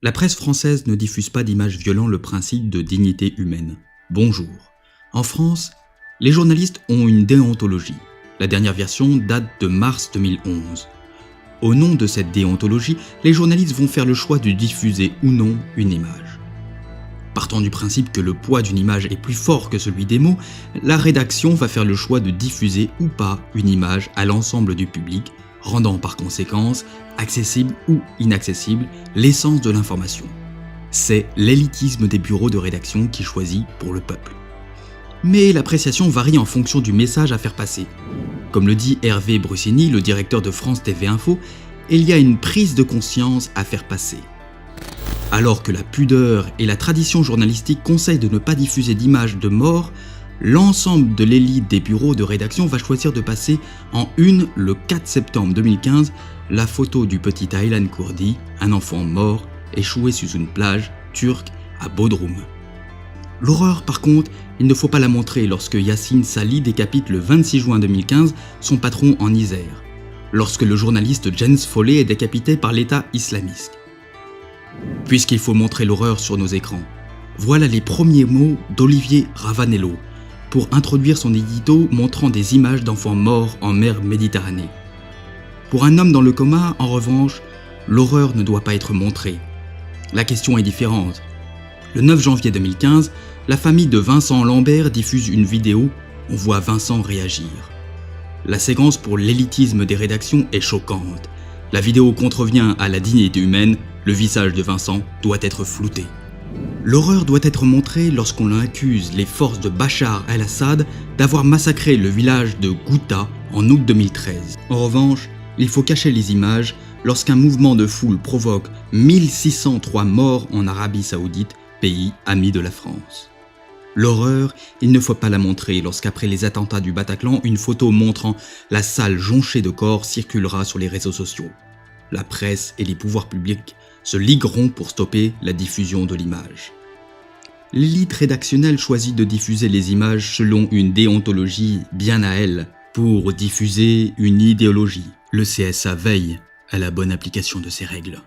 La presse française ne diffuse pas d'images violant le principe de dignité humaine. Bonjour. En France, les journalistes ont une déontologie. La dernière version date de mars 2011. Au nom de cette déontologie, les journalistes vont faire le choix de diffuser ou non une image. Partant du principe que le poids d'une image est plus fort que celui des mots, la rédaction va faire le choix de diffuser ou pas une image à l'ensemble du public, rendant par conséquence accessible ou inaccessible l'essence de l'information. C'est l'élitisme des bureaux de rédaction qui choisit pour le peuple. Mais l'appréciation varie en fonction du message à faire passer. Comme le dit Hervé Brussini, le directeur de France TV Info, il y a une prise de conscience à faire passer. Alors que la pudeur et la tradition journalistique conseillent de ne pas diffuser d'images de morts, l'ensemble de l'élite des bureaux de rédaction va choisir de passer en une le 4 septembre 2015 la photo du petit Aylan Kurdi, un enfant mort échoué sur une plage turque à Bodrum. L'horreur par contre, il ne faut pas la montrer lorsque Yassine Sali décapite le 26 juin 2015 son patron en Isère, lorsque le journaliste Jens Follet est décapité par l'État islamiste. Puisqu'il faut montrer l'horreur sur nos écrans, voilà les premiers mots d'Olivier Ravanello pour introduire son édito montrant des images d'enfants morts en mer Méditerranée. Pour un homme dans le coma, en revanche, l'horreur ne doit pas être montrée. La question est différente. Le 9 janvier 2015, la famille de Vincent Lambert diffuse une vidéo, on voit Vincent réagir. La séquence pour l'élitisme des rédactions est choquante. La vidéo contrevient à la dignité humaine, le visage de Vincent doit être flouté. L'horreur doit être montrée lorsqu'on accuse les forces de Bachar el-Assad d'avoir massacré le village de Ghouta en août 2013. En revanche, il faut cacher les images lorsqu'un mouvement de foule provoque 1603 morts en Arabie Saoudite, pays ami de la France. L'horreur, il ne faut pas la montrer lorsqu'après les attentats du Bataclan, une photo montrant la salle jonchée de corps circulera sur les réseaux sociaux. La presse et les pouvoirs publics se ligueront pour stopper la diffusion de l'image. L'élite rédactionnelle choisit de diffuser les images selon une déontologie bien à elle, pour diffuser une idéologie. Le CSA veille à la bonne application de ces règles.